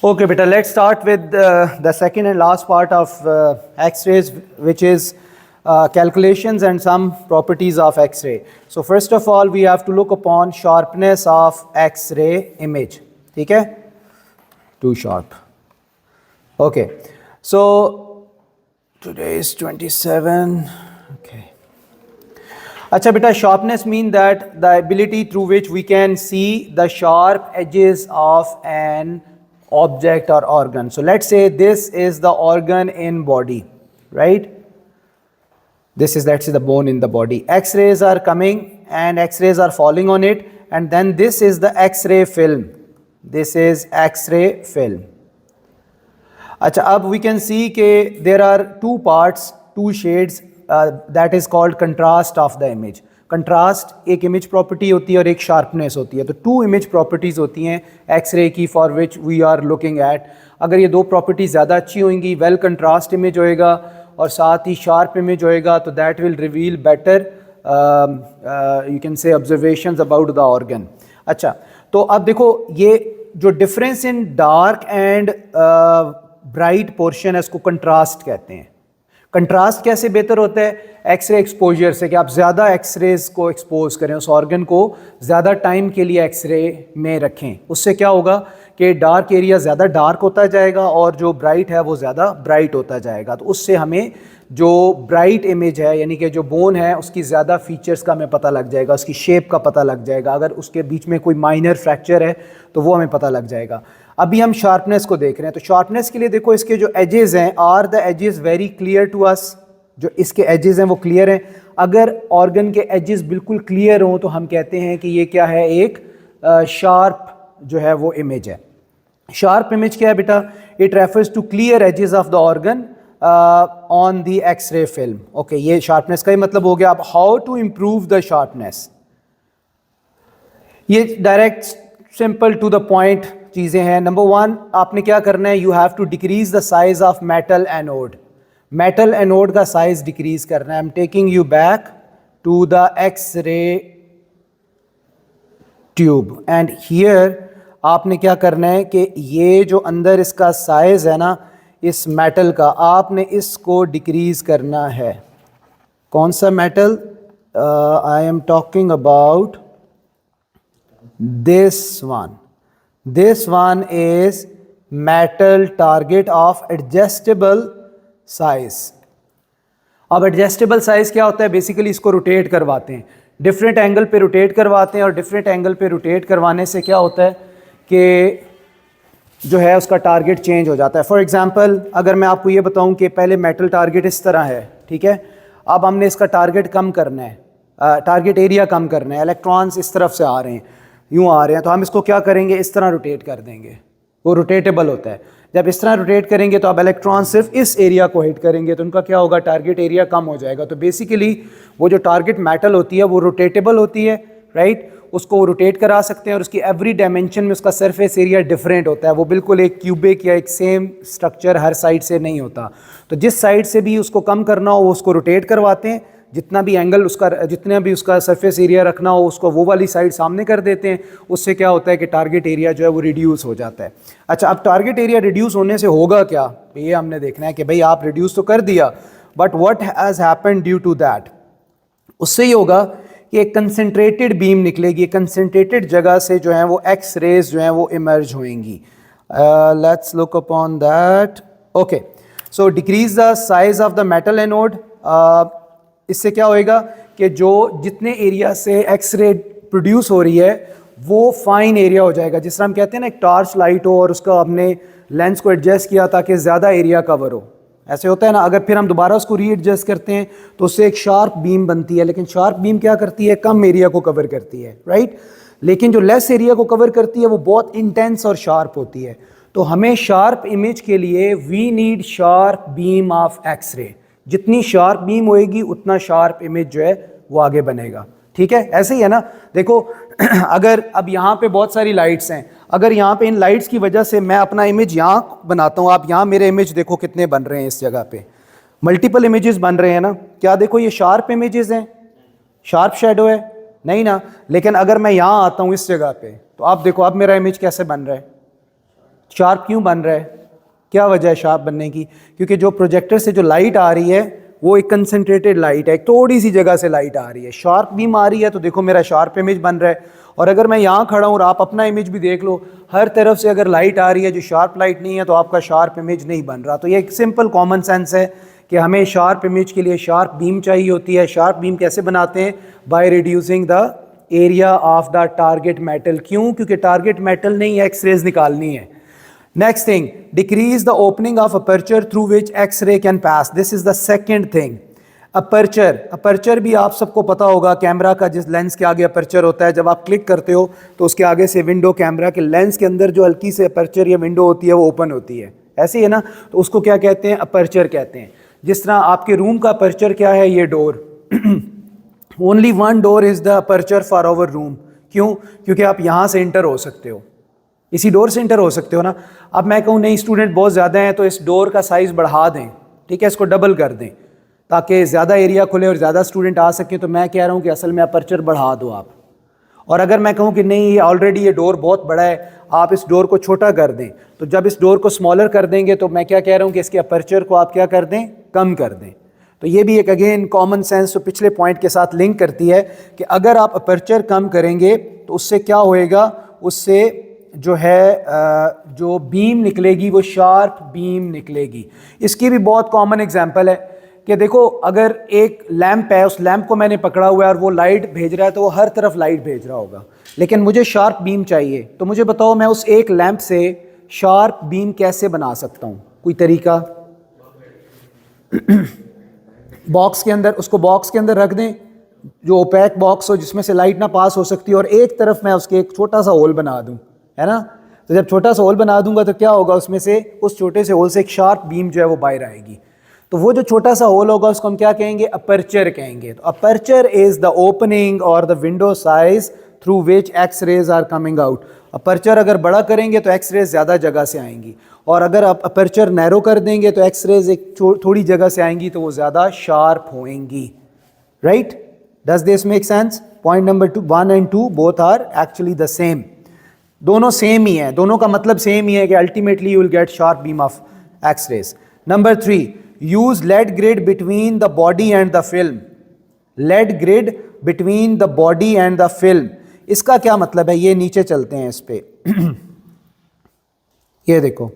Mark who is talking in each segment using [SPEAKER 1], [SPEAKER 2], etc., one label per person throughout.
[SPEAKER 1] Okay, beta, let's start with the second and last part of X-rays, which is calculations and some properties of X-ray. So first of all, we have to look upon sharpness of X-ray image. Okay? Too sharp. Okay. So today is 27. Okay. Acha beta, sharpness means that the ability through which we can see the sharp edges of an object or organ. So let's say this is the organ in body, right? This is, let's say, the bone in the body. X-rays are coming and X-rays are falling on it, and then this is the X-ray film. This is X-ray film. Acha, ab we can see that there are two parts, two shades, that is called contrast of the image. Contrast एक image property होती है और एक sharpness होती है. तो to image properties होती हैं एक्सरे की for which we are looking at. अगर ये दो प्रॉपर्टी ज़्यादा अच्छी होंगी, वेल कंट्रास्ट इमेज होएगा और साथ ही शार्प इमेज होएगा, तो that will reveal better you can say observations about the organ. अच्छा, तो अब देखो ये जो difference in dark and bright portion है इसको कंट्रास्ट कहते हैं. कंट्रास्ट कैसे बेहतर होता है? एक्सरे एक्सपोजर से, कि आप ज़्यादा एक्सरेज को एक्सपोज करें, उस ऑर्गन को ज़्यादा टाइम के लिए एक्सरे में रखें. उससे क्या होगा कि डार्क एरिया ज़्यादा डार्क होता जाएगा और जो ब्राइट है वो ज़्यादा ब्राइट होता जाएगा. तो उससे हमें जो ब्राइट इमेज है, यानी कि जो बोन है, उसकी ज़्यादा फीचर्स का हमें पता लग जाएगा, उसकी शेप का पता लग जाएगा. अगर उसके बीच में कोई माइनर फ्रैक्चर है तो वो हमें पता लग जाएगा. अभी हम शार्पनेस को देख रहे हैं. तो शार्पनेस के लिए देखो, इसके जो एजेस हैं, are the edges very clear to us. जो इसके एजेस हैं वो क्लियर हैं. अगर ऑर्गन के एजेस बिल्कुल क्लियर हों तो हम कहते हैं कि ये क्या है, एक शार्प जो है वो इमेज है. शार्प इमेज क्या है बेटा? It refers to clear edges of the organ on the x ray film. Okay, ये शार्पनेस का ही मतलब हो गया. अब how to improve the sharpness, ये direct simple to the point चीज़ें हैं. नंबर वन, आपने क्या करना है, you have to decrease the size of metal anode. Metal anode का साइज डिक्रीज करना है. I am taking you back to the x-ray tube and here आपने क्या करना है कि ये जो अंदर इसका साइज है ना, इस मेटल का, आपने इसको डिक्रीज करना है. कौन सा metal? I am talking about this one. This one is metal target of adjustable size. अब adjustable size क्या होता है? बेसिकली इसको रोटेट करवाते हैं, डिफरेंट एंगल पे रोटेट करवाते हैं, और डिफरेंट एंगल पे रोटेट करवाने से क्या होता है कि जो है उसका टारगेट चेंज हो जाता है. फॉर एग्जांपल, अगर मैं आपको ये बताऊं कि पहले मेटल टारगेट इस तरह है, ठीक है, अब हमने इसका टारगेट कम करना है, टारगेट एरिया कम करना है. इलेक्ट्रॉन्स इस तरफ से आ रहे हैं, यूँ आ रहे हैं, तो हम इसको क्या करेंगे, इस तरह रोटेट कर देंगे. वो रोटेटेबल होता है. जब इस तरह रोटेट करेंगे तो अब इलेक्ट्रॉन सिर्फ इस एरिया को हिट करेंगे, तो उनका क्या होगा, टारगेट एरिया कम हो जाएगा. तो बेसिकली वो जो टारगेट मेटल होती है वो रोटेटेबल होती है, राइट. उसको वो रोटेट करा सकते हैं और उसकी एवरी डायमेंशन में उसका सरफेस एरिया डिफरेंट होता है. वो बिल्कुल एक क्यूबिक या एक सेम स्ट्रक्चर हर साइड से नहीं होता. तो जिस साइड से भी उसको कम करना हो वो उसको रोटेट करवाते हैं. जितना भी एंगल उसका, जितना भी उसका सरफेस एरिया रखना हो उसको वो वाली साइड सामने कर देते हैं. उससे क्या होता है कि टारगेट एरिया जो है वो रिड्यूस हो जाता है. अच्छा, अब टारगेट एरिया रिड्यूस होने से होगा क्या, ये हमने देखना है कि भाई आप रिड्यूस तो कर दिया, but what has happened due to that. उससे ये होगा कि एक कंसनट्रेटेड बीम निकलेगी. कंसनट्रेटेड जगह से जो है वो एक्स रेज जो है वो इमर्ज होएंगी. Let's look upon that. Okay, so decrease the size of the metal anode. इससे क्या होएगा कि जो जितने एरिया से एक्स रे प्रोड्यूस हो रही है वो फाइन एरिया हो जाएगा. जिस तरह हम कहते हैं ना, एक टॉर्च लाइट हो और उसका हमने लेंस को एडजस्ट किया ताकि ज़्यादा एरिया कवर हो, ऐसे होता है ना. अगर फिर हम दोबारा उसको री एडजस्ट करते हैं तो उससे एक शार्प बीम बनती है, लेकिन शार्प बीम क्या करती है, कम एरिया को कवर करती है, राइट. लेकिन जो लेस एरिया को कवर करती है वो बहुत इंटेंस और शार्प होती है. तो हमें शार्प इमेज के लिए we need sharp beam of x ray. जितनी शार्प बीम होएगी उतना शार्प इमेज जो है वो आगे बनेगा. ठीक है, ऐसे ही है ना. देखो अगर अब यहाँ पे बहुत सारी लाइट्स हैं, अगर यहाँ पे इन लाइट्स की वजह से मैं अपना इमेज यहाँ बनाता हूँ, आप यहाँ मेरे इमेज देखो कितने बन रहे हैं इस जगह पे, मल्टीपल इमेजेस बन रहे हैं ना. क्या देखो ये शार्प इमेजेस हैं, शार्प शेडो है नहीं ना. लेकिन अगर मैं यहाँ आता हूँ इस जगह पे तो आप देखो अब मेरा इमेज कैसे बन रहा है, शार्प क्यों बन रहा है? क्या वजह है शार्प बनने की? क्योंकि जो प्रोजेक्टर से जो लाइट आ रही है वो एक कंसनट्रेटेड लाइट है, एक थोड़ी सी जगह से लाइट आ रही है, शार्प बीम आ रही है, तो देखो मेरा शार्प इमेज बन रहा है। और अगर मैं यहाँ खड़ा हूँ और आप अपना इमेज भी देख लो, हर तरफ से अगर लाइट आ रही है जो शार्प लाइट नहीं है, तो आपका शार्प इमेज नहीं बन रहा। तो ये एक सिंपल कॉमन सेंस है कि हमें शार्प इमेज के लिए शार्प बीम चाहिए होती है। शार्प बीम कैसे बनाते हैं? By reducing the area of the target metal. क्यों? क्योंकि टारगेट मेटल नहीं एक्सरेज निकालनी है। Next thing, decrease the opening of aperture through which X-ray can pass. This is the second thing. Aperture भी आप सबको पता होगा, कैमरा का जिस लेंस के आगे अपर्चर होता है, जब आप क्लिक करते हो तो उसके आगे से विंडो, कैमरा के लेंस के अंदर जो हल्की से अपर्चर या विंडो होती है वो ओपन होती है, ऐसे ही है ना? तो उसको क्या कहते हैं? अपर्चर कहते हैं। जिस तरह आपके रूम का अपर्चर क्या है? ये door. Only one door is the aperture for our room. क्यों? क्योंकि आप यहाँ से इंटर हो सकते हो, इसी डोर से इंटर हो सकते हो ना। अब मैं कहूँ नहीं स्टूडेंट बहुत ज़्यादा हैं तो इस डोर का साइज़ बढ़ा दें, ठीक है, इसको डबल कर दें ताकि ज़्यादा एरिया खुले और ज़्यादा स्टूडेंट आ सकें, तो मैं कह रहा हूँ कि असल में अपर्चर बढ़ा दो आप। और अगर मैं कहूँ कि नहीं ऑलरेडी ये डोर बहुत बड़ा है, आप इस डोर को छोटा कर दें, तो जब इस डोर को स्मॉलर कर देंगे तो मैं क्या कह रहा हूँ कि इसके अपर्चर को आप क्या कर दें? कम कर दें। तो ये भी एक अगेन कॉमन सेंस तो पिछले पॉइंट के साथ लिंक करती है कि अगर आप अपर्चर कम करेंगे तो उससे क्या होएगा? उससे जो है जो बीम निकलेगी वो शार्प बीम निकलेगी। इसकी भी बहुत कॉमन एग्जांपल है कि देखो अगर एक लैंप है, उस लैंप को मैंने पकड़ा हुआ है और वो लाइट भेज रहा है, तो वो हर तरफ लाइट भेज रहा होगा, लेकिन मुझे शार्प बीम चाहिए। तो मुझे बताओ मैं उस एक लैंप से शार्प बीम कैसे बना सकता हूँ? कोई तरीका? बॉक्स के अंदर, उसको बॉक्स के अंदर रख दें जो ओपैक बॉक्स हो जिसमें से लाइट ना पास हो सकती, और एक तरफ मैं उसके एक छोटा सा होल बना दूं, है ना? तो जब छोटा सा होल बना दूंगा तो क्या होगा? उसमें से, उस छोटे से होल से एक शार्प बीम जो है वो बाहर आएगी। तो वो जो छोटा सा होल होगा उसको हम क्या कहेंगे? अपर्चर कहेंगे। तो अपर्चर इज द ओपनिंग और the window size through which x rays are coming out. Aperture अगर बड़ा करेंगे तो एक्स रेज ज़्यादा जगह से आएंगी, और अगर आप अपर्चर नैरो कर देंगे तो एक्स रेज एक थोड़ी जगह से आएंगी तो वो ज़्यादा शार्प होएंगी। Right? Does this make sense? Point number 1 and 2 both are actually the same. दोनों सेम ही है, दोनों का मतलब सेम ही है कि ultimately you will get sharp beam of x rays. Number 3, use lead grid between the body and the film. Lead grid between the body and the film, इसका क्या मतलब है? ये नीचे चलते हैं इस पे। ये देखो,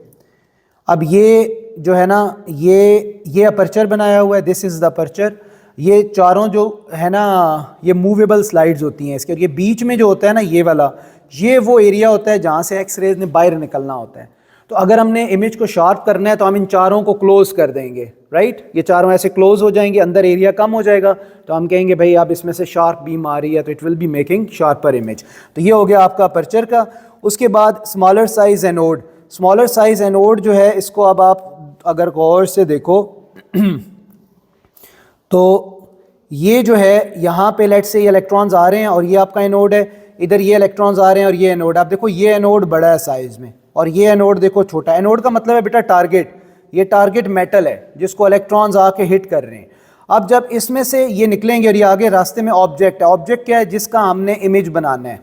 [SPEAKER 1] अब ये जो है ना, ये अपर्चर बनाया हुआ है, दिस इज द अपर्चर। ये चारों जो है ना ये मूवेबल स्लाइड्स होती हैं इसके, और ये बीच में जो होता है ना ये वाला, ये वो एरिया होता है जहाँ से एक्स रेज ने बाहर निकलना होता है। तो अगर हमने इमेज को शार्प करना है तो हम इन चारों को क्लोज कर देंगे, राइट? ये चारों ऐसे क्लोज हो जाएंगे, अंदर एरिया कम हो जाएगा, तो हम कहेंगे भाई अब इसमें से शार्प बीम आ रही है, तो it will be making sharper image. तो ये हो गया आपका अपर्चर का। उसके बाद smaller size anode. Smaller size anode जो है, इसको अब आप अगर गौर से देखो तो ये जो है यहाँ पे लेट से ये इलेक्ट्रॉन्स आ रहे हैं और ये आपका एनोड है, इधर ये इलेक्ट्रॉन्स आ रहे हैं और ये एनोड। आप देखो ये एनोड बड़ा है साइज में और ये एनोड देखो छोटा। एनोड का मतलब है बेटा टारगेट, ये टारगेट मेटल है जिसको इलेक्ट्रॉन्स आके हिट कर रहे हैं। अब जब इसमें से ये निकलेंगे और ये आगे रास्ते में ऑब्जेक्ट है। ऑब्जेक्ट क्या है? जिसका हमने इमेज बनाना है।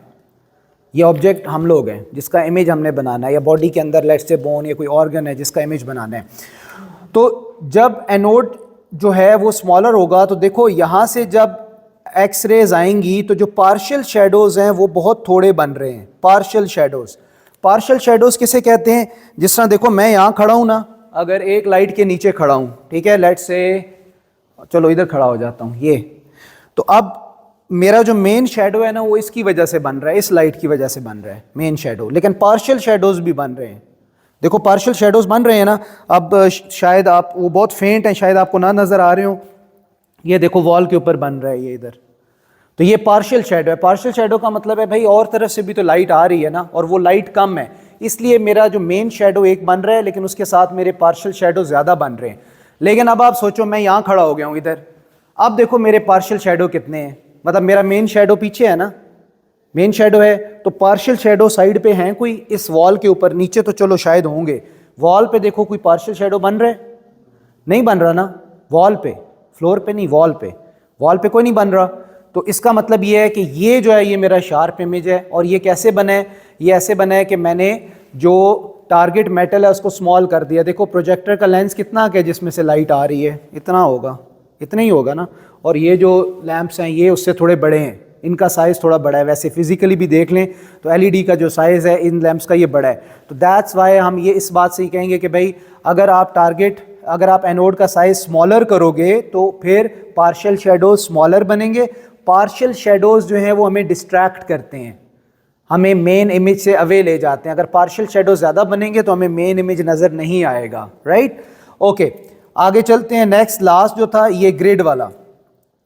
[SPEAKER 1] ये ऑब्जेक्ट हम लोग हैं जिसका इमेज हमने बनाना है, या बॉडी के अंदर लेट से बोन या कोई ऑर्गन है जिसका इमेज बनाना है। तो जब एनोड जो है वो स्मॉलर होगा तो देखो यहाँ से जब एक्स रेज आएंगी तो जो पार्शियल शेडोज़ हैं वो बहुत थोड़े बन रहे हैं। पार्शियल शेडोज़, पार्शियल शेडोज़ किसे कहते हैं? जिस तरह देखो मैं यहाँ खड़ा हूँ ना, अगर एक लाइट के नीचे खड़ा हूँ, ठीक है, लेट से चलो इधर खड़ा हो जाता हूँ ये, तो अब मेरा जो मेन शेडो है ना वो इसकी वजह से बन रहा है, इस लाइट की वजह से बन रहा है मेन शेडो, लेकिन पार्शियल शेडोज़ भी बन रहे हैं। देखो पार्शियल शेडोज़ बन रहे हैं ना। अब शायद आप, वो बहुत फेंट हैं, शायद आपको ना नज़र आ रहे हो, ये देखो वॉल के ऊपर बन रहा है ये इधर, तो ये पार्शियल शेडो है। पार्शियल शेडो का मतलब है भाई और तरफ से भी तो लाइट आ रही है ना, और वो लाइट कम है, इसलिए मेरा जो मेन शेडो एक बन रहा है लेकिन उसके साथ मेरे पार्शियल शेडो ज़्यादा बन रहे हैं। लेकिन अब आप सोचो मैं यहाँ खड़ा हो गया हूँ इधर, अब देखो मेरे पार्शियल शेडो कितने हैं, मतलब मेरा मेन शेडो पीछे है ना, मेन शेडो है, तो पार्शियल शेडो साइड पे हैं कोई इस वॉल के ऊपर, नीचे तो चलो शायद होंगे, वॉल पे देखो कोई पार्शियल शेडो बन रहा है? नहीं बन रहा ना, वॉल पे, फ्लोर पे नहीं, वॉल पे कोई नहीं बन रहा। तो इसका मतलब ये है कि ये जो है ये मेरा शार्प इमेज है। और ये कैसे बना है? ये ऐसे बना है कि मैंने जो टारगेट मेटल है उसको स्मॉल कर दिया, देखो प्रोजेक्टर का लेंस कितना है जिसमें से लाइट आ रही है, इतना होगा, इतना ही होगा ना, और ये जो लैंप्स हैं ये उससे थोड़े बड़े हैं, इनका साइज़ थोड़ा बड़ा है, वैसे फिजिकली भी देख लें तो एलईडी का जो साइज़ है इन लैंप्स का ये बड़ा है। तो दैट्स वाई हम ये इस बात से ही कहेंगे कि भाई अगर आप एनोड का साइज़ स्मॉलर करोगे तो फिर पार्शियल शेडोज स्मॉलर बनेंगे। पार्शियल शेडोज जो हैं वो हमें डिस्ट्रैक्ट करते हैं, हमें मेन इमेज से अवे ले जाते हैं। अगर पार्शियल शेडो ज़्यादा बनेंगे तो हमें मेन इमेज नज़र नहीं आएगा, राइट। ओके, आगे चलते हैं। नेक्स्ट लास्ट जो था ये ग्रिड वाला,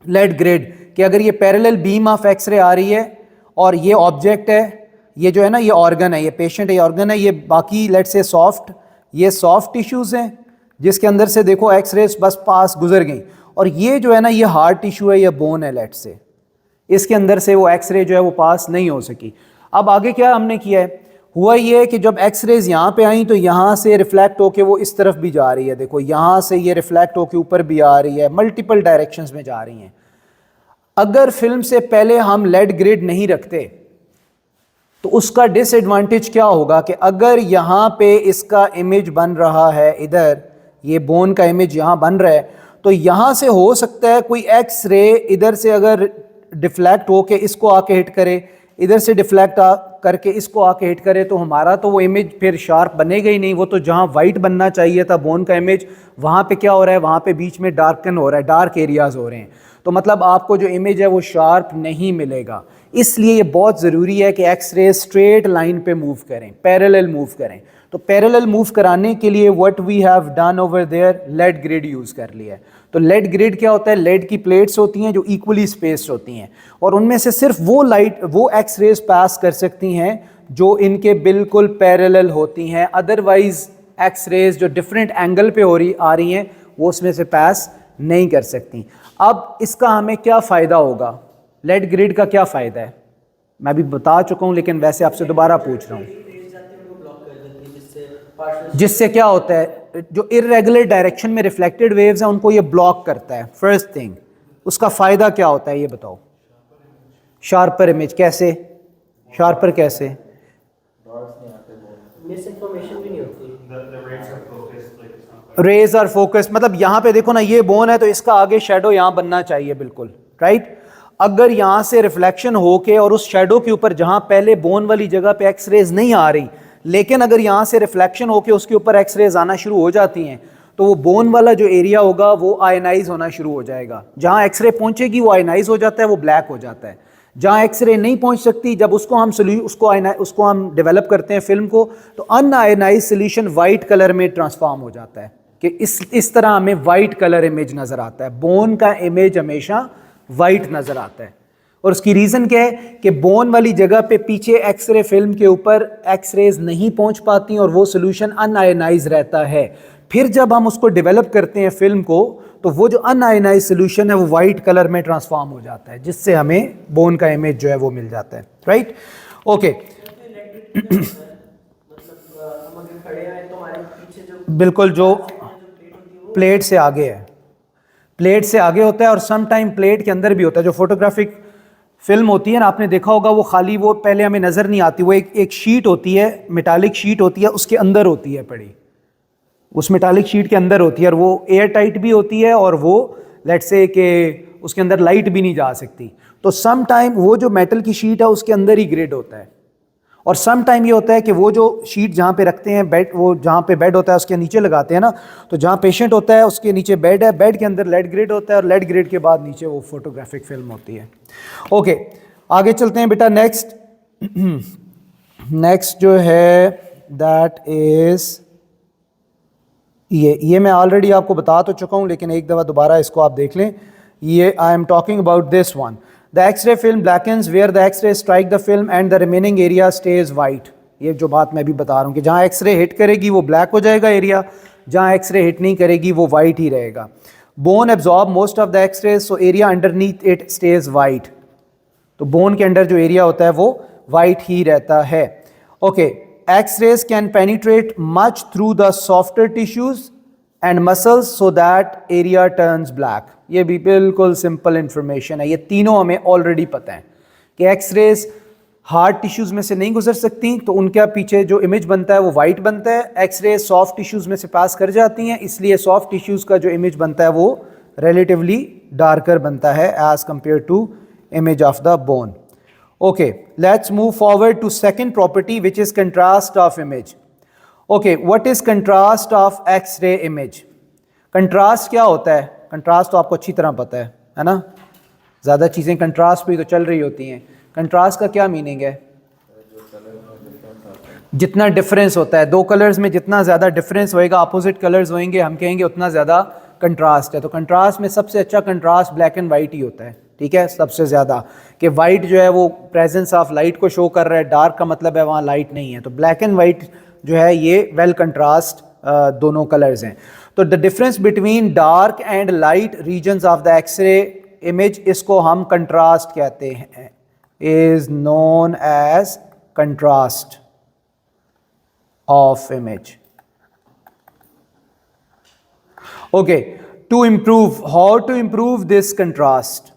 [SPEAKER 1] लेड ग्रिड, कि अगर ये पैरेलल बीम ऑफ एक्सरे आ रही है और ये ऑब्जेक्ट है, ये जो है ना ये ऑर्गन है, ये पेशेंट है, ये ऑर्गन है, ये बाकी लेट से सॉफ्ट, ये सॉफ्ट टिश्यूज़ हैं जिसके अंदर से देखो एक्सरेज बस पास गुजर गई, और ये जो है ना ये हार्ड टिश्यू है, ये बोन है लेट से, इसके अंदर से वो एक्सरे जो है वो पास नहीं हो सकी। अब आगे क्या हमने किया है, हुआ ये कि जब एक्सरेज यहाँ पे आई तो यहाँ से रिफ्लेक्ट होके वो इस तरफ भी जा रही है, देखो यहाँ से ये रिफ्लेक्ट होके ऊपर भी आ रही है, मल्टीपल डायरेक्शंस में जा रही हैं। अगर फिल्म से पहले हम लेड ग्रिड नहीं रखते तो उसका डिसएडवांटेज क्या होगा कि अगर यहाँ पे इसका इमेज बन रहा है, इधर ये बोन का इमेज यहाँ बन रहा है, तो यहाँ से हो सकता है कोई एक्स रे इधर से अगर डिफ्लेक्ट होके इसको आके हिट करे, इधर से डिफ्लेक्ट करके इसको आके हिट करे, तो हमारा तो वो इमेज फिर शार्प बनेगा ही नहीं। वो तो जहाँ वाइट बनना चाहिए था बोन का इमेज, वहाँ पे क्या हो रहा है, वहाँ पे बीच में डार्कन हो रहा है, डार्क एरियाज हो रहे हैं, तो मतलब आपको जो इमेज है वो शार्प नहीं मिलेगा। इसलिए ये बहुत ज़रूरी है कि एक्सरे स्ट्रेट लाइन पे मूव करें, पैरेलल मूव करें। तो पैरेलल मूव कराने के लिए what we have done over there, lead grid use कर लिया है। तो लेड ग्रिड क्या होता है, लेड की प्लेट्स होती हैं जो इक्वली स्पेस्ड होती हैं, और उनमें से सिर्फ वो एक्स रेज पास कर सकती हैं जो इनके बिल्कुल पैरेलल होती हैं, अदरवाइज एक्स रेज जो डिफरेंट एंगल पे आ रही हैं वो उसमें से पास नहीं कर सकती। अब इसका हमें क्या फ़ायदा होगा, लेड ग्रिड का क्या फ़ायदा है, मैं भी बता चुका हूँ लेकिन वैसे आपसे दोबारा पूछ रहा हूँ। जिससे क्या होता है, जो इर्रेगुलर डायरेक्शन में रिफ्लेक्टेड वेव्स हैं उनको ये ब्लॉक करता है। फर्स्ट थिंग, उसका फ़ायदा क्या होता है ये बताओ। शार्पर इमेज, कैसे शार्पर, कैसे
[SPEAKER 2] मिसइंफॉर्मेशन भी नहीं होती,
[SPEAKER 1] रेज आर फोकस, मतलब यहाँ पे देखो ना ये बोन है तो इसका आगे शेडो यहाँ बनना चाहिए बिल्कुल, राइट। अगर यहाँ से रिफ्लेक्शन होके और उस शेडो के ऊपर जहाँ पहले बोन वाली जगह पे एक्सरेज नहीं आ रही, लेकिन अगर यहाँ से रिफ्लेक्शन होके उसके ऊपर एक्सरेज आना शुरू हो जाती हैं तो वो बोन वाला जो एरिया होगा वो आयनाइज होना शुरू हो जाएगा। जहाँ एक्सरे पहुँचेगी वो आयनाइज हो जाता है, वो ब्लैक हो जाता है। जहाँ एक्सरे नहीं पहुँच सकती, जब उसको हम डेवलप करते हैं फिल्म को, तो अनआयनाइज सोल्यूशन वाइट कलर में ट्रांसफॉर्म हो जाता है कि इस तरह हमें वाइट कलर इमेज नज़र आता है। बोन का इमेज हमेशा वाइट नज़र आता है, और उसकी रीज़न क्या है कि बोन वाली जगह पे पीछे एक्सरे फिल्म के ऊपर एक्सरेज नहीं पहुंच पाती और वो सोल्यूशन अनआयनाइज रहता है। फिर जब हम उसको डेवलप करते हैं फिल्म को, तो वो जो अनआयनाइज सोल्यूशन है वो वाइट कलर में ट्रांसफॉर्म हो जाता है, जिससे हमें बोन का इमेज जो है वो मिल जाता है, राइट। ओके, बिल्कुल जो प्लेट से आगे है, प्लेट से आगे होता है, और सम टाइम प्लेट के अंदर भी होता है। जो फोटोग्राफिक फिल्म होती है ना, आपने देखा होगा, वो खाली वो पहले हमें नज़र नहीं आती, वो एक शीट होती है, मेटालिक शीट होती है, उसके अंदर होती है पड़ी, उस मेटालिक शीट के अंदर होती है, और वो एयर टाइट भी होती है, और वो लेट्स से कि उसके अंदर लाइट भी नहीं जा सकती। तो सम टाइम वो जो मेटल की शीट है उसके अंदर ही ग्रिड होता है, और सम टाइम ये होता है कि वो जो शीट जहाँ पे रखते हैं बेड, वो जहाँ पे बेड होता है उसके नीचे लगाते हैं ना, तो जहाँ पेशेंट होता है उसके नीचे बेड है, बेड के अंदर लेड ग्रिड होता है, और लेड ग्रिड के बाद नीचे वो फोटोग्राफिक फिल्म होती है। ओके, आगे चलते हैं बेटा। नेक्स्ट जो है दैट इज ये मैं ऑलरेडी आपको बता तो चुका हूँ, लेकिन एक दफ़ा दोबारा इसको आप देख लें। ये I am talking about this one, the x ray film blackens where the X-ray strike the film and the remaining area stays white। ये जो बात मैं भी बता रहा हूँ कि जहाँ एक्सरे हिट करेगी वो ब्लैक हो जाएगा एरिया, जहाँ एक्सरे हिट नहीं करेगी वो वाइट ही रहेगा। Bone absorb most of the x ray, so area underneath it stays white. तो बोन के अंदर जो एरिया होता है वो वाइट ही रहता है। Okay, x rays can penetrate much through the softer tissues and muscles so that area turns black. ये भी बिल्कुल सिंपल इंफॉर्मेशन है, ये तीनों हमें ऑलरेडी पता है कि एक्सरेज हार्ड टिश्यूज़ में से नहीं गुजर सकती, तो उनके पीछे जो इमेज बनता है वो वाइट बनता है। एक्सरे सॉफ्ट टिश्यूज़ में से पास कर जाती हैं, इसलिए सॉफ्ट टिश्यूज़ का जो इमेज बनता है वो रिलेटिवली डार्कर बनता है as compared to image of the bone. Okay, let's move forward to second property which is contrast of image. Okay, what is contrast of x ray image? Contrast क्या होता है? कंट्रास्ट तो आपको अच्छी तरह पता है ना, ज़्यादा चीज़ें कंट्रास्ट पे तो चल रही होती हैं। कंट्रास्ट का क्या मीनिंग है? जितना डिफरेंस होता है, दो कलर्स में जितना ज़्यादा डिफरेंस होएगा, अपोजिट कलर्स होंगे, हम कहेंगे उतना ज़्यादा कंट्रास्ट है। तो कंट्रास्ट में सबसे अच्छा कंट्रास्ट ब्लैक एंड वाइट ही होता है, ठीक है, सबसे ज़्यादा। कि वाइट जो है वो प्रेजेंस ऑफ लाइट को शो कर रहा है, डार्क का मतलब है वहाँ लाइट नहीं है। तो ब्लैक एंड वाइट जो है ये वेल कंट्रास्ट दोनों कलर्स हैं। तो the difference between dark and light regions of the x ray image, इसको हम कंट्रास्ट कहते हैं, is known as contrast of image. Okay, to improve, how to improve this contrast?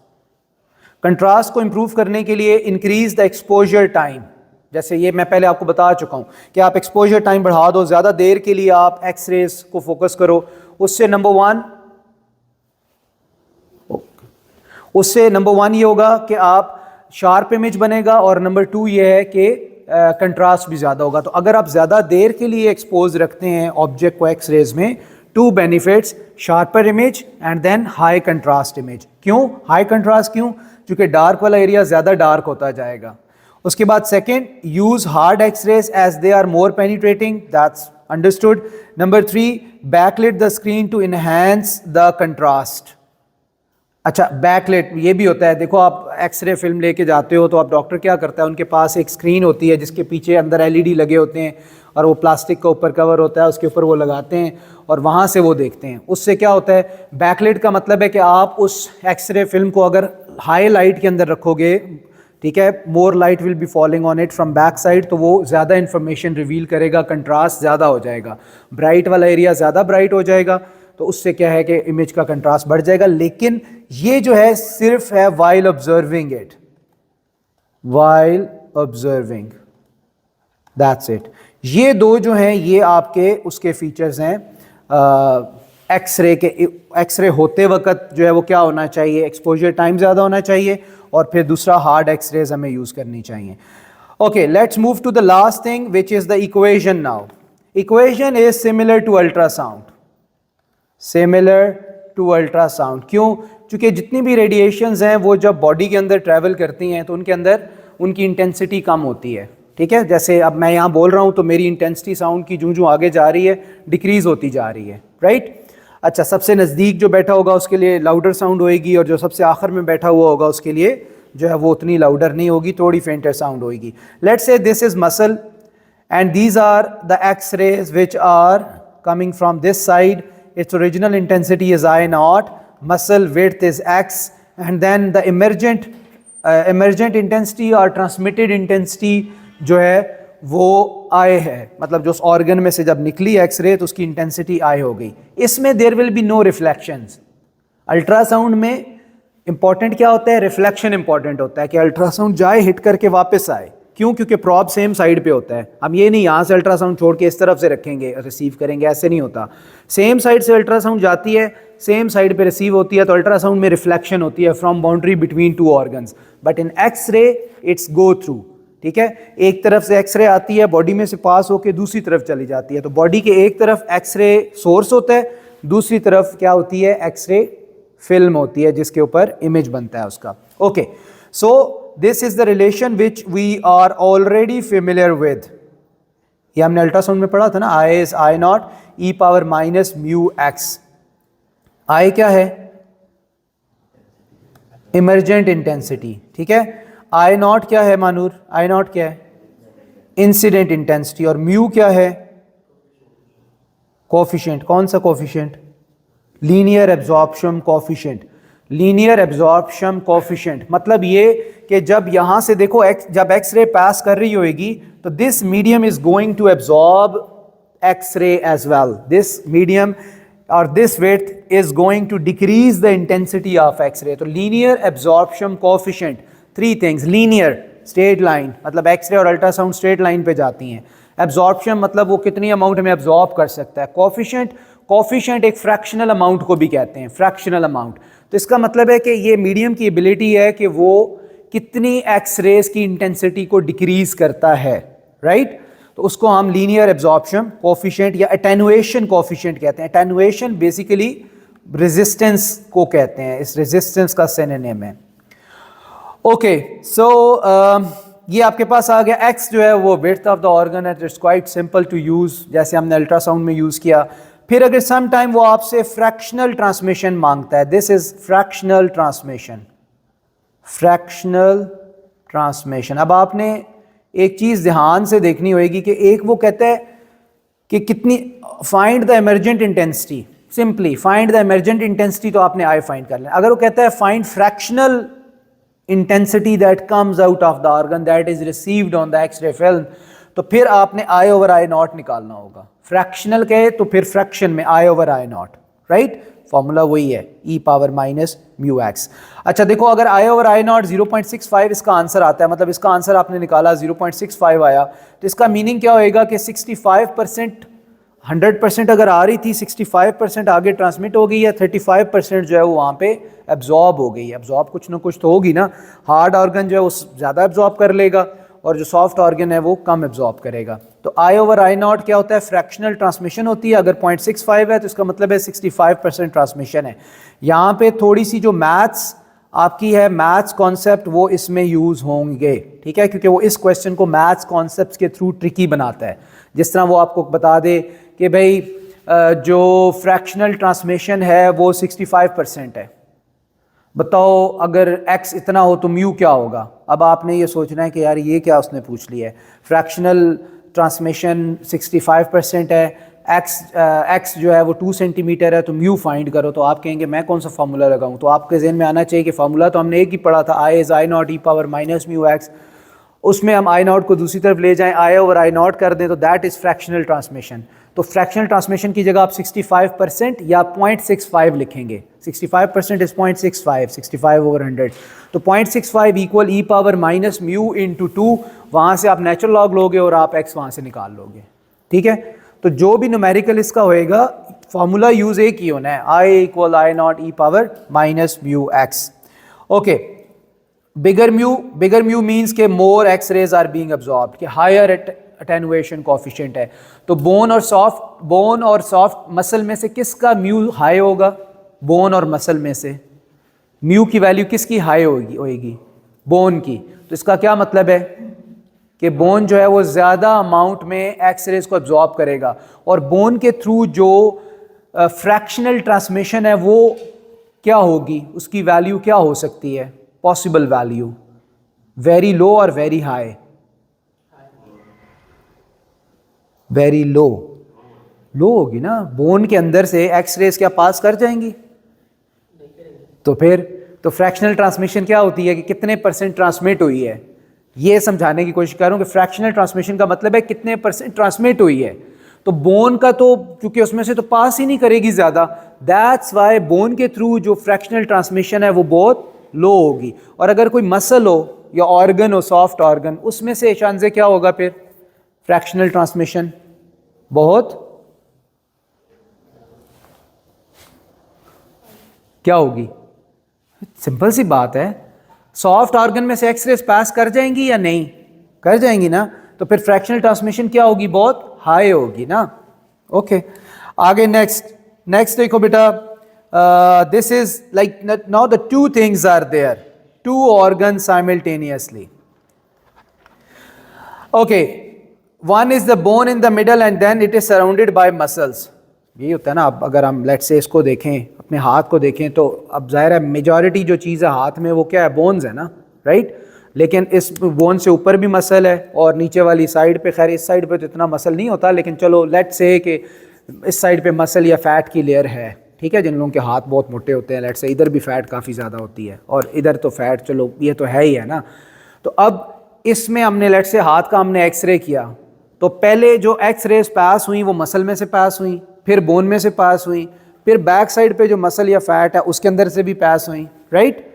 [SPEAKER 1] Contrast को improve करने के लिए increase the exposure time. जैसे ये मैं पहले आपको बता चुका हूँ कि आप exposure time बढ़ा दो, ज़्यादा देर के लिए आप एक्सरेज को फोकस करो, उससे नंबर वन ये होगा कि आप शार्प इमेज बनेगा, और नंबर टू ये है कि कंट्रास्ट भी ज़्यादा होगा। तो अगर आप ज़्यादा देर के लिए एक्सपोज रखते हैं ऑब्जेक्ट को एक्सरेज में, two benefits, sharper image and then high contrast image. क्यों हाई कंट्रास्ट? क्यों? क्योंकि डार्क वाला एरिया ज़्यादा डार्क होता जाएगा। उसके बाद second, use hard x rays as they are more penetrating, that's understood. Number three, backlit the screen to enhance the contrast. अच्छा, बैकलाइट ये भी होता है। देखो आप एक्सरे फिल्म लेके जाते हो तो आप डॉक्टर क्या करता है, उनके पास एक स्क्रीन होती है जिसके पीछे अंदर एलईडी लगे होते हैं, और वो प्लास्टिक का ऊपर कवर होता है, उसके ऊपर वो लगाते हैं और वहाँ से वो देखते हैं। उससे क्या होता है, बैकलाइट का मतलब है कि आप उस एक्सरे फिल्म को अगर हाई लाइट के अंदर रखोगे, ठीक है, मोर light will be falling on it from back side, तो वो ज़्यादा इन्फॉर्मेशन रिवील करेगा, कंट्रास्ट ज़्यादा हो जाएगा, ब्राइट वाला एरिया ज़्यादा ब्राइट हो जाएगा, तो उससे क्या है कि इमेज का कंट्रास्ट बढ़ जाएगा। लेकिन ये जो है सिर्फ है while observing it, while observing, that's it. ये दो जो हैं ये आपके उसके फीचर्स हैं एक्सरे के। एक्सरे होते वक्त जो है वो क्या होना चाहिए, एक्सपोजर टाइम ज़्यादा होना चाहिए, और फिर दूसरा हार्ड एक्सरेज हमें यूज़ करनी चाहिए। Okay, let's move to the last thing which is the equation now. Equation is similar to ultrasound, similar to ultrasound. क्यों? क्योंकि जितनी भी रेडिएशंस हैं वो जब बॉडी के अंदर ट्रैवल करती हैं तो उनके अंदर उनकी इंटेंसिटी कम होती है, ठीक है। जैसे अब मैं यहाँ बोल रहा हूँ तो मेरी इंटेंसिटी साउंड की जो आगे जा रही है डिक्रीज़ होती जा रही है, राइट। अच्छा, सबसे नज़दीक जो बैठा होगा उसके लिए लाउडर साउंड होएगी, और जो सबसे आखिर में बैठा हुआ होगा उसके लिए जो है वो उतनी लाउडर नहीं होगी, थोड़ी फेंटर साउंड होगी। Let's say this is muscle and these are the x rays which are coming from this side. Its original intensity is I naught, muscle width is x, and then the emergent intensity और transmitted intensity जो है वो I है, मतलब जो उस organ में से जब निकली एक्सरे तो उसकी इंटेंसिटी I हो गई। इसमें there will be no reflections. Ultrasound में इंपॉर्टेंट क्या होता है, रिफ्लेक्शन इंपॉर्टेंट होता है कि अल्ट्रासाउंड जाए हिट करके वापस आए। क्यों? क्योंकि प्रॉब सेम साइड पे होता है। हम ये नहीं यहाँ से अल्ट्रासाउंड छोड़ के इस तरफ से रखेंगे रिसीव करेंगे, ऐसे नहीं होता। सेम साइड से अल्ट्रासाउंड जाती है, सेम साइड पे रिसीव होती है, तो अल्ट्रासाउंड में रिफ्लेक्शन होती है from boundary between two organs. But in x ray it's go through, ठीक है। एक तरफ से एक्सरे आती है, बॉडी में से पास होकर दूसरी तरफ चली जाती है। तो बॉडी के एक तरफ एक्सरे सोर्स होता है, दूसरी तरफ क्या होती है, एक्सरे फिल्म होती है जिसके ऊपर इमेज बनता है उसका। Okay, so this is the relation which we are already familiar with। ये हमने अल्ट्रासाउंड में पढ़ा था ना, I is I naught e power minus mu x। I क्या है, इमरजेंट इंटेंसिटी, ठीक है। I naught क्या है मानूर, I naught क्या है, इंसिडेंट इंटेंसिटी, और म्यू क्या है, कोफिशिएंट। कौन सा coefficient, linear absorption coefficient. Linear absorption coefficient मतलब ये कि जब यहाँ से देखो जब एक्सरे पास कर रही होगी तो this medium is going to absorb x-ray as well. This medium और this width is going to decrease the intensity of x-ray. तो linear absorption coefficient, three things, linear straight line, मतलब एक्सरे और ultrasound straight line पे जाती हैं। Absorption मतलब वो कितनी अमाउंट में एब्जॉर्ब कर सकता है। कोफिशिएंट एक फ्रैक्शनल अमाउंट को भी कहते हैं, फ्रैक्शनल अमाउंट। तो इसका मतलब है कि ये मीडियम की एबिलिटी है कि वो कितनी एक्सरेज की इंटेंसिटी को डिक्रीज करता है, राइट। तो उसको हम लीनियर एब्जॉर्प्शन कोफिशिएंट या एटेनुएशन कोफिशिएंट कहते हैं। एटेनुएशन बेसिकली रेजिस्टेंस को कहते हैं, इस रेजिस्टेंस का सिनोनिम है। ओके, सो ये आपके पास आ गया। एक्स जो है वो विड्थ ऑफ द ऑर्गन है, it's quite simple to use, जैसे हमने अल्ट्रासाउंड में यूज किया। फिर अगर सम टाइम वो आपसे फ्रैक्शनल ट्रांसमिशन मांगता है, this is fractional transmission, fractional transmission. अब आपने एक चीज ध्यान से देखनी होगी कि एक वो कहता है कि कितनी, find the emergent intensity, simply find the emergent intensity, तो आपने आई फाइंड कर लेना। अगर वो कहता है find fractional intensity that comes out of the organ that is received on the x ray film, तो फिर आपने आई ओवर आई नॉट निकालना होगा। फ्रैक्शनल कहे तो फिर फ्रैक्शन में आई over I not, right. Formula वही है, ई पावर माइनस म्यू एक्स। अच्छा देखो, अगर आई ओवर आई नॉट 0.65 इसका आंसर आता है, मतलब इसका आंसर आपने निकाला 0.65 आया, तो इसका मीनिंग क्या होएगा कि 65%, 100% अगर आ रही थी, 65% आगे ट्रांसमिट हो गई है, 35% जो है वो वहाँ पे एब्जॉर्ब हो गई है। एब्जॉर्ब कुछ ना कुछ तो होगी ना। हार्ड ऑर्गन जो है वो ज़्यादा एब्जॉर्ब कर लेगा और जो सॉफ्ट ऑर्गन है वो कम एब्जॉर्ब करेगा। तो आई ओवर आई नॉट क्या होता है, फ्रैक्शनल ट्रांसमिशन होती है। अगर 0.65 है तो इसका मतलब है 65% ट्रांसमिशन है। यहाँ पे थोड़ी सी जो मैथ्स आपकी है, मैथ्स कॉन्सेप्ट, वो इसमें यूज़ होंगे, ठीक है, क्योंकि वो इस क्वेश्चन को मैथ्स कॉन्सेप्ट के थ्रू ट्रिकी बनाता है। जिस तरह वो आपको बता दे कि भाई जो फ्रैक्शनल ट्रांसमिशन है वो 65% है, बताओ अगर x इतना हो तो म्यू क्या होगा। अब आपने ये सोचना है कि यार ये क्या उसने पूछ लिया है, फ्रैक्शनल ट्रांसमिशन 65% है, x जो है वो 2 सेंटीमीटर है, तो म्यू फाइंड करो। तो आप कहेंगे मैं कौन सा फार्मूला लगाऊं, तो आपके जहन में आना चाहिए कि फार्मूला तो हमने एक ही पढ़ा था, I is I naught e power minus mu x. उसमें हम आई नॉट को दूसरी तरफ ले जाएं, आई ओवर आई नॉट कर दें, तो दैट इज़ फ्रैक्शनल ट्रांसमिशन। तो फ्रैक्शनल ट्रांसमिशन की जगह आप 65% या 0.65 लिखेंगे। 65% इज 0.65, 65 ओवर 100, तो 0.65 इक्वल ई पावर माइनस म्यू इंटू 2। वहाँ से आप नेचुरल लॉग लोगे और आप एक्स वहाँ से निकाल लोगे, ठीक है। तो जो भी न्यूमेरिकल इसका होएगा, फॉर्मूला यूज एक ही होना है, I equal I naught e power minus mu x. Okay, bigger mu means के more x rays are being absorbed, कि हायर अटेनुएशन कोफिशिएंट है। तो बोन और सॉफ्ट मसल में से किसका म्यू हाई होगा, बोन और मसल में से म्यू की वैल्यू किसकी हाई होगी, बोन की। तो इसका क्या मतलब है कि बोन जो है वो ज़्यादा अमाउंट में एक्सरेज को एब्जॉर्ब करेगा, और बोन के थ्रू जो फ्रैक्शनल ट्रांसमिशन है वो क्या होगी, उसकी वैल्यू क्या हो सकती है, पॉसिबल वैल्यू, वेरी लो और वेरी हाई। वेरी लो होगी ना, बोन के अंदर से एक्सरेज क्या पास कर जाएंगी, तो फिर तो फ्रैक्शनल ट्रांसमिशन क्या होती है कि कितने % ट्रांसमिट हुई है, ये समझाने की कोशिश कर रहा हूँ कि फ्रैक्शनल ट्रांसमिशन का मतलब है कितने % ट्रांसमिट हुई है। तो बोन का तो क्योंकि उसमें से तो पास ही नहीं करेगी ज़्यादा, दैट्स वाई बोन के थ्रू जो फ्रैक्शनल ट्रांसमिशन है वो बहुत लो होगी। और अगर कोई मसल हो या ऑर्गन हो, सॉफ्ट ऑर्गन, उसमें से शानजे क्या होगा, फिर फ्रैक्शनल ट्रांसमिशन बहुत क्या होगी। सिंपल सी बात है, सॉफ्ट ऑर्गन में से एक्सरेज पास कर जाएंगी या नहीं, कर जाएंगी ना, तो फिर फ्रैक्शनल ट्रांसमिशन क्या होगी, बहुत हाई होगी ना। ओके, आगे नेक्स्ट देखो बेटा, this is like now the two things are there, two organs simultaneously. Okay, one is the bone in the middle and then it is surrounded by muscles. यही होता है ना। अब अगर हम लेट्स से इसको देखें, अपने हाथ को देखें, तो अब जाहिर है मेजॉरिटी जो चीज़ है हाथ में वो क्या है, बोन्स है ना, राइट। लेकिन इस बोन से ऊपर भी मसल है और नीचे वाली साइड पे, खैर इस साइड पे तो इतना मसल नहीं होता, लेकिन चलो लेट्स से कि इस साइड पे मसल या फैट की लेयर है, ठीक है। जिन लोगों के हाथ बहुत मोटे होते हैं, लेट्स से इधर भी फैट काफ़ी ज़्यादा होती है और इधर तो फैट, चलो ये तो है ही है ना। तो अब इसमें हमने लेट्स से हाथ का हमने एक्सरे किया, तो पहले जो एक्सरेज पास हुई वो मसल में से पास हुई, फिर बोन में से पास हुई, फिर बैक साइड पे जो मसल या फैट है उसके अंदर से भी पास हुई, राइट।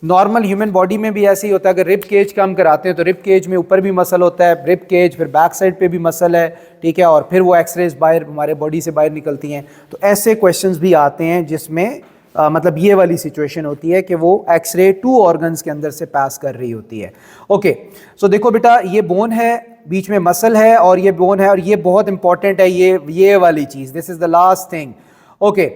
[SPEAKER 1] नॉर्मल ह्यूमन बॉडी में भी ऐसे ही होता है, अगर रिब केज का हम कराते हैं तो रिब केज में ऊपर भी मसल होता है, रिब केज फिर बैक साइड पे भी मसल है, ठीक है, और फिर वो एक्सरेज बाहर हमारे बॉडी से बाहर निकलती हैं। तो ऐसे क्वेश्चंस भी आते हैं जिसमें मतलब ये वाली सिचुएशन होती है कि वो एक्सरे 2 ऑर्गन्स के अंदर से पास कर रही होती है। ओके, सो देखो बेटा, ये बोन है, बीच में मसल है और ये बोन है, और ये बहुत इंपॉर्टेंट है, ये वाली चीज़, this is the last thing. Okay,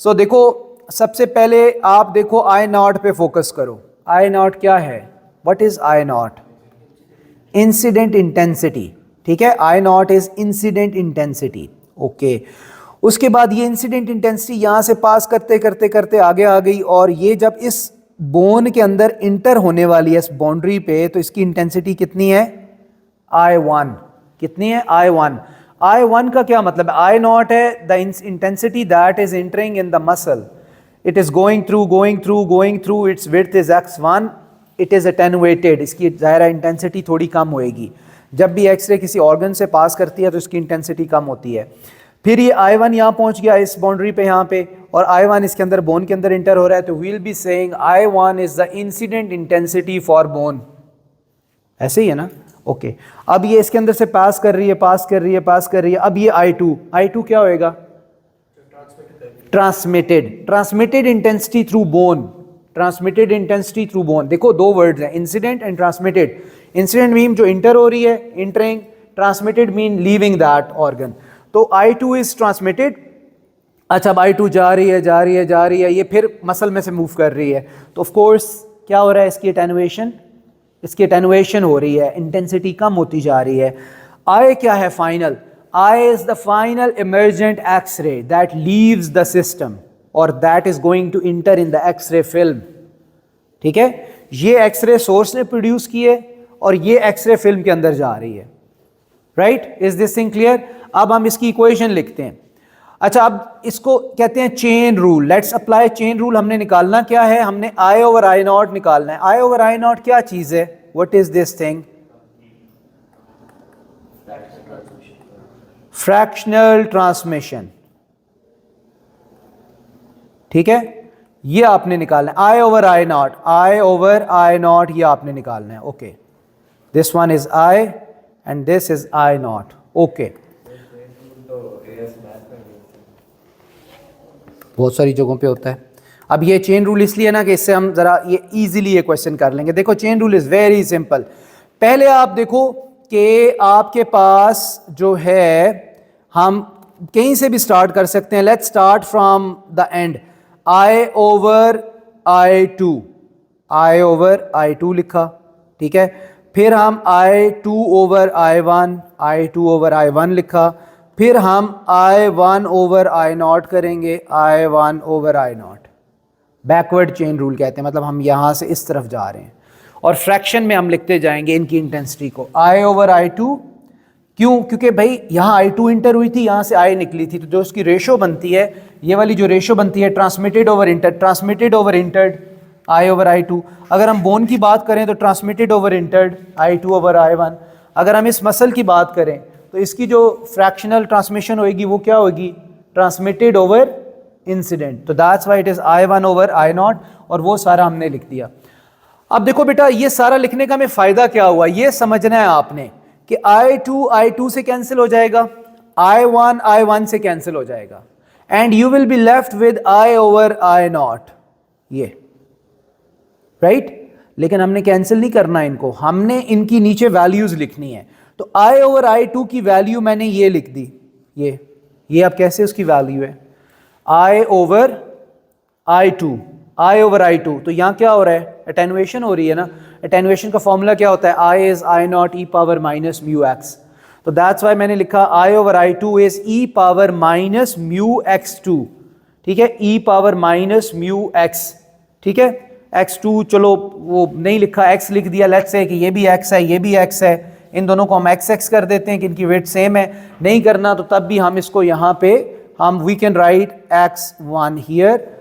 [SPEAKER 1] so देखो, सबसे पहले आप देखो आई नॉट पे फोकस करो। आई नॉट क्या है? What is I naught? Incident intensity, ठीक है, I naught is incident intensity. Okay, उसके बाद ये इंसिडेंट इंटेंसिटी यहाँ से पास करते करते करते आगे आ गई, और ये जब इस बोन के अंदर इंटर होने वाली है इस बाउंड्री पे, तो इसकी इंटेंसिटी कितनी है? I1। कितनी है? I1। I1 का क्या मतलब है? I नॉट है the intensity that is entering in the muscle, it is going through, it's width is x1, it is attenuated, इसकी ज़ाहिर इंटेंसिटी थोड़ी कम होएगी। जब भी एक्सरे किसी ऑर्गन से पास करती है तो इसकी इंटेंसिटी कम होती है। फिर ये I1 यहाँ पहुँच गया इस बाउंड्री पे यहाँ पे, और I1 इसके अंदर बोन के अंदर इंटर हो रहा है, तो we'll be saying I1 is the incident intensity for bone. ऐसे ही है ना? ओके, अब ये इसके अंदर से पास कर रही है। अब ये I2 क्या होएगा? Transmitted intensity through bone. देखो दो वर्ड्स हैं, incident and transmitted. Incident mean जो इंटर हो रही है, entering, transmitted mean leaving that organ. तो I2 इज ट्रांसमिटेड। अच्छा, अब I2 जा रही है, ये फिर मसल में से मूव कर रही है, तो ऑफ कोर्स क्या हो रहा है? इसकी एटेनुएशन हो रही है, इंटेंसिटी कम होती जा रही है। I क्या है? Final. I is the final emergent X-ray that leaves the system or that is going to enter in the X-ray film। ठीक है, ये एक्सरे सोर्स ने प्रोड्यूस की है और ये एक्सरे फिल्म के अंदर जा रही है। Right, is this thing clear? अब हम इसकी इक्वेशन लिखते हैं। अच्छा, अब इसको कहते हैं chain rule. Let's apply chain rule. हमने निकालना क्या है? हमने I ओवर I नॉट निकालना है। I ओवर I नॉट क्या चीज है? What is this thing? Fractional transmission. ठीक है, ये आपने निकालना है। I ओवर I नॉट ये आपने निकालना है। Okay, this one is I and this is I not. Okay, बहुत सारी जगहों पे होता है। अब ये चेन रूल इसलिए ना कि इससे हम जरा ये इजीली ये क्वेश्चन कर लेंगे। देखो, chain rule is very simple. पहले आप देखो कि आपके पास जो है, हम कहीं से भी स्टार्ट कर सकते हैं। Let's start from the end. I over I2 लिखा, ठीक है। फिर हम I2 ओवर I1 लिखा। फिर हम I1 ओवर I नॉट करेंगे, I1 over I not. Backward chain rule कहते हैं, मतलब हम यहाँ से इस तरफ जा रहे हैं और फ्रैक्शन में हम लिखते जाएंगे इनकी इंटेंसिटी को। I ओवर I2, क्यों? क्योंकि भाई यहाँ I2 इंटर हुई थी, यहाँ से I निकली थी, तो जो उसकी रेशो बनती है, ये वाली जो रेशो बनती है, transmitted over entered I over I2। अगर हम बोन की बात करें तो transmitted over entered I2 over I1। अगर हम इस मसल की बात करें तो इसकी जो फ्रैक्शनल ट्रांसमिशन होगी वो क्या होगी? Transmitted over incident. तो that's why it is I1 over I naught, और वो सारा हमने लिख दिया। अब देखो बेटा, ये सारा लिखने का हमें फायदा क्या हुआ, ये समझना है आपने कि I2 से कैंसिल हो जाएगा, I1 से कैंसिल हो जाएगा, and you will be left with I over I not. ये राइट, लेकिन हमने कैंसिल नहीं करना इनको, हमने इनकी नीचे वैल्यूज लिखनी है। तो I ओवर I2 की वैल्यू मैंने ये लिख दी, ये अब कैसे उसकी वैल्यू है? I ओवर I2, तो यहां क्या हो रहा है? अटेनुएशन हो रही है ना। अटेनुएशन का फॉर्मूला क्या होता है? I is I not e power minus mu x. तो दैट्स वाई मैंने लिखा I over I2 is e power minus mu x2। ठीक है, e power minus mu x। ठीक है, x2 चलो वो नहीं लिखा, x लिख दिया। लेट्स से कि ये भी x है, ये भी x है, इन दोनों को हम x कर देते हैं कि इनकी वेट सेम है। नहीं करना तो तब भी हम इसको यहाँ पे we can write x1 here.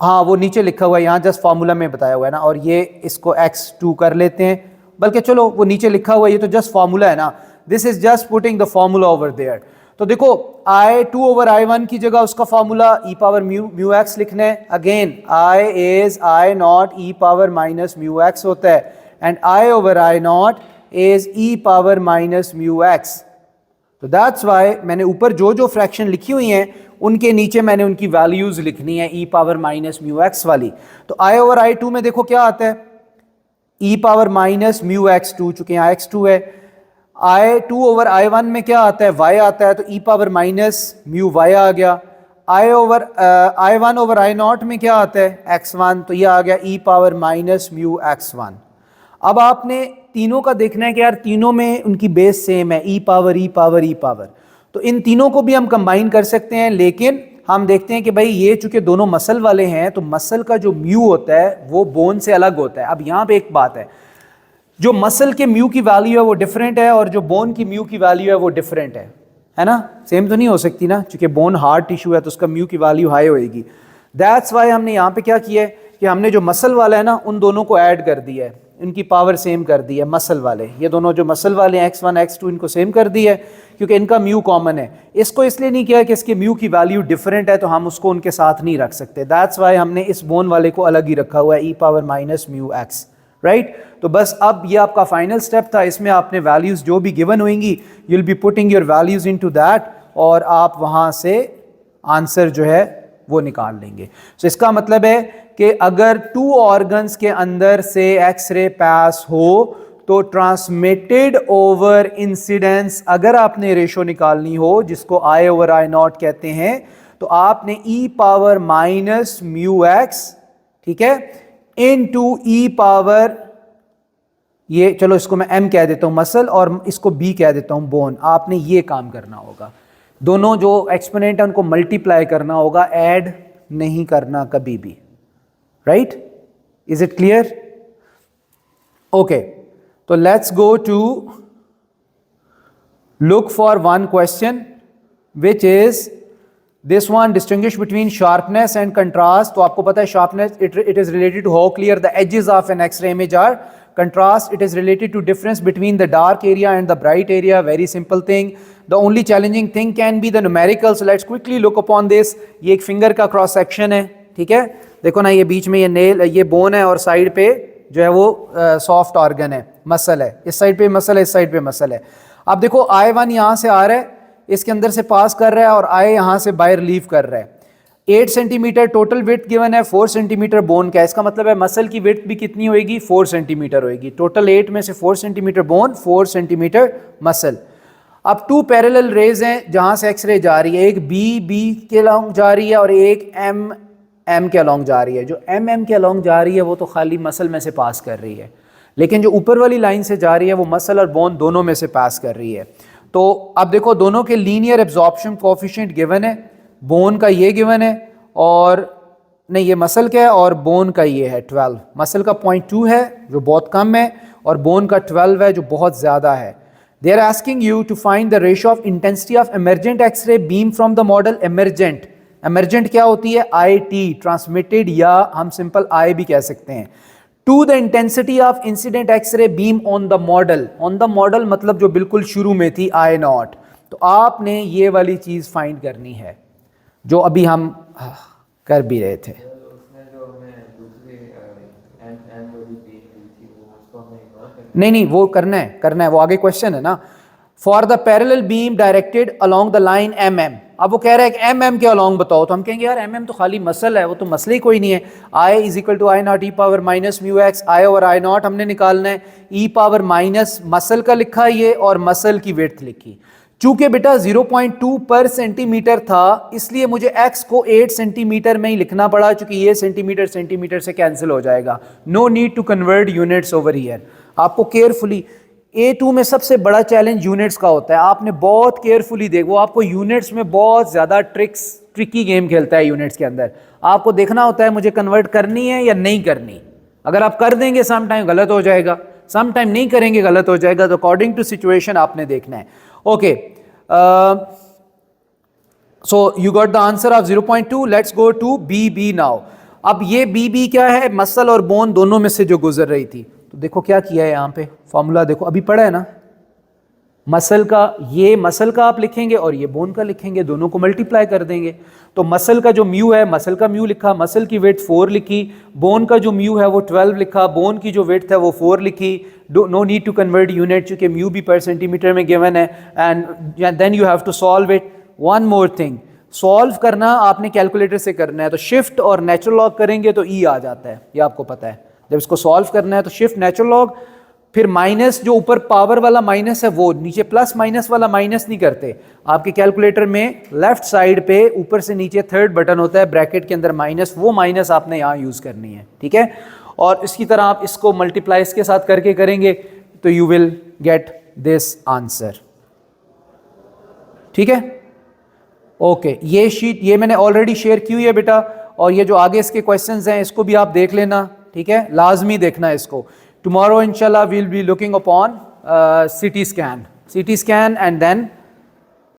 [SPEAKER 1] हाँ, वो नीचे लिखा हुआ है, यहाँ जस्ट फॉर्मूला में बताया हुआ है ना, और ये इसको x2 कर लेते हैं। बल्कि चलो वो नीचे लिखा हुआ है, ये तो जस्ट फॉर्मूला है ना, this is just putting the formula over there. तो देखो I2/I1 की जगह उसका formula e power mu x लिखना है। Again I is I0 e power minus mu x होता है and I/I0 is e power minus mu x. तो दैट्स वाई मैंने ऊपर जो जो फ्रैक्शन लिखी हुई हैं उनके नीचे मैंने उनकी वैल्यूज लिखनी है e power minus mu x वाली। तो I/I2 में देखो क्या आता है, e power minus mu x 2, चूंकि यहाँ x2 है। I2/I1 में क्या आता है, y आता है, तो e power minus mu y आ गया। I1/I0 में क्या आता है, x1, तो ये आ गया e power minus mu x1। अब आपने तीनों का देखना है कि यार तीनों में उनकी बेस सेम है, e power e power e power, तो इन तीनों को भी हम कंबाइन कर सकते हैं। लेकिन हम देखते हैं कि भाई ये चूंकि दोनों मसल वाले हैं तो मसल का जो म्यू होता है वो बोन से अलग होता है। अब यहाँ पे एक बात है, जो मसल के म्यू की वैल्यू है वो डिफरेंट है और जो बोन की म्यू की वैल्यू है वो डिफरेंट है ना, सेम तो नहीं हो सकती ना, क्योंकि बोन हार्ड टिश्यू है तो उसका म्यू की वैल्यू हाई होएगी। दैट्स वाई हमने यहाँ पे क्या किया है कि हमने जो मसल वाला है ना उन दोनों को ऐड कर दिया है, इनकी पावर सेम कर दी है। मसल वाले, ये दोनों जो मसल वाले हैं x1 x2, इनको सेम कर दी है क्योंकि इनका म्यू कॉमन है। इसको इसलिए नहीं किया कि इसके म्यू की वैल्यू डिफरेंट है तो हम उसको उनके साथ नहीं रख सकते। दैट्स वाई हमने इस बोन वाले को अलग ही रखा हुआ है, e power minus mu x, right. तो बस अब ये आपका फाइनल स्टेप था, इसमें आपने वैल्यूज जो भी गिवन होंगी you will be putting your values into that और आप वहां से आंसर जो है वो निकाल लेंगे। तो इसका मतलब है कि अगर 2 ऑर्गन्स के अंदर से एक्सरे पास हो तो ट्रांसमिटेड ओवर इंसिडेंस, अगर आपने रेशो निकालनी हो जिसको I/I0 कहते हैं, तो आपने e power minus mu x, ठीक है, इनटू e पावर, ये चलो इसको मैं m कह देता हूं मसल और इसको b कह देता हूं बोन। आपने ये काम करना होगा, दोनों जो एक्सपोनेंट है उनको मल्टीप्लाई करना होगा, ऐड नहीं करना कभी भी, right. Is it clear? Okay, तो let's go to look for one question which is this one, distinguish between sharpness and contrast. तो आपको पता है sharpness it is related to how clear the edges of an x-ray image are. Contrast, it is related to difference between the dark area and the bright area. Very simple thing. The only challenging thing can be the numerical. So let's quickly look upon this. ये एक finger का cross section है, ठीक है। देखो ना, ये बीच में ये नेल, ये बोन है और साइड पे जो है वो सॉफ्ट ऑर्गन है, मसल है। इस साइड पे मसल है, इस साइड पे मसल है। अब देखो I1 यहाँ से आ रहा है, इसके अंदर से पास कर रहा है और I यहाँ से बाहर लीव कर रहा है। 8 सेंटीमीटर टोटल विड्थ गिवन है, 4 सेंटीमीटर बोन का। इसका मतलब है मसल की विड्थ भी कितनी होएगी, 4 सेंटीमीटर होएगी। टोटल 8 में से 4 सेंटीमीटर बोन, 4 सेंटीमीटर मसल। अब 2 पैरेलल रेज हैं जहां से एक्सरे जा रही है, एक बी के अलोंग जा रही है और एक एम के अलोंग जा रही है। जो एम के अलोंग जा रही है वो तो खाली मसल में से पास कर रही है, लेकिन जो ऊपर वाली लाइन से जा रही है वो मसल और बोन दोनों में से पास कर रही है। तो अब देखो, दोनों के लीनियर एब्जॉर्प्शन कोएफिशिएंट गिवन है। बोन का ये गिवन है और नहीं, ये मसल का है और बोन का ये है 12। मसल का 0.2 है जो बहुत कम है और बोन का 12 है जो बहुत ज़्यादा है। They are asking you to find the ratio of intensity of emergent x ray beam from the model. Emergent क्या होती है, IT, ट्रांसमिटेड, या हम सिंपल I भी कह सकते हैं, to the intensity of incident x ray beam on the model. On the model मतलब जो बिल्कुल शुरू में थी I0। तो आपने ये वाली चीज़ फाइंड करनी है जो अभी हम कर भी रहे थे। नहीं, वो करना है, वो आगे क्वेश्चन है ना। For the parallel beam directed along the line MM। अब वो कह रहा है कि MM के अलोंग बताओ, तो हम कहेंगे यार MM तो खाली मसल है, वो तो मसल ही कोई नहीं है। I is equal to I0 e power minus mu x. I/I0 हमने निकालना है, e पावर माइनस मसल का लिखा ये और मसल की विड्थ लिखी। चूंकि बेटा 0.2 पर सेंटीमीटर था इसलिए मुझे x को 8 सेंटीमीटर में ही लिखना पड़ा, चूंकि ये सेंटीमीटर से कैंसिल हो जाएगा। No need to convert units over here. आपको केयरफुली, A2 में सबसे बड़ा चैलेंज यूनिट्स का होता है, आपने बहुत केयरफुली देखो, आपको यूनिट्स में बहुत ज़्यादा ट्रिकी गेम खेलता है यूनिट्स के अंदर। आपको देखना होता है मुझे कन्वर्ट करनी है या नहीं करनी। अगर आप कर देंगे सम टाइम गलत हो जाएगा, सम टाइम नहीं करेंगे गलत हो जाएगा। तो अकॉर्डिंग टू सिचुएशन आपने देखना है। Okay, so you got the answer of 0.2। Let's go to BB now. अब ये BB क्या है, मसल और बोन दोनों में से जो गुजर रही थी। तो देखो क्या किया है यहाँ पे, फॉर्मूला देखो, अभी पढ़ा है ना, मसल का आप लिखेंगे और ये बोन का लिखेंगे, दोनों को मल्टीप्लाई कर देंगे। तो मसल का जो म्यू है, मसल का म्यू लिखा, मसल की वेट 4 लिखी, बोन का जो म्यू है वो 12 लिखा, बोन की जो वेट है वो 4 लिखी। No need to convert unit, चूंकि म्यू भी पर सेंटीमीटर में गिवन है। And then you have to solve it. One more thing, solve करना आपने कैलकुलेटर से करना है, तो शिफ्ट और नेचुरल लॉग करेंगे तो ई आ जाता है, ये आपको पता है। जब इसको सॉल्व करना है तो शिफ्ट नेचुरल लॉग, फिर माइनस, जो ऊपर पावर वाला माइनस है वो नीचे प्लस माइनस वाला माइनस नहीं करते। आपके कैलकुलेटर में लेफ्ट साइड पे ऊपर से नीचे थर्ड बटन होता है, ब्रैकेट के अंदर माइनस, वो माइनस आपने यहाँ यूज करनी है, ठीक है। और इसी तरह आप इसको मल्टीप्लाई इसके साथ करके करेंगे तो you will get this answer, ठीक है। ओके, ये शीट ये मैंने ऑलरेडी शेयर की हुई है बेटा, और ये जो आगे इसके क्वेश्चंस हैं इसको भी आप देख लेना, ठीक है, लाजमी देखना इसको। Tomorrow inshallah we'll be looking upon CT scan and then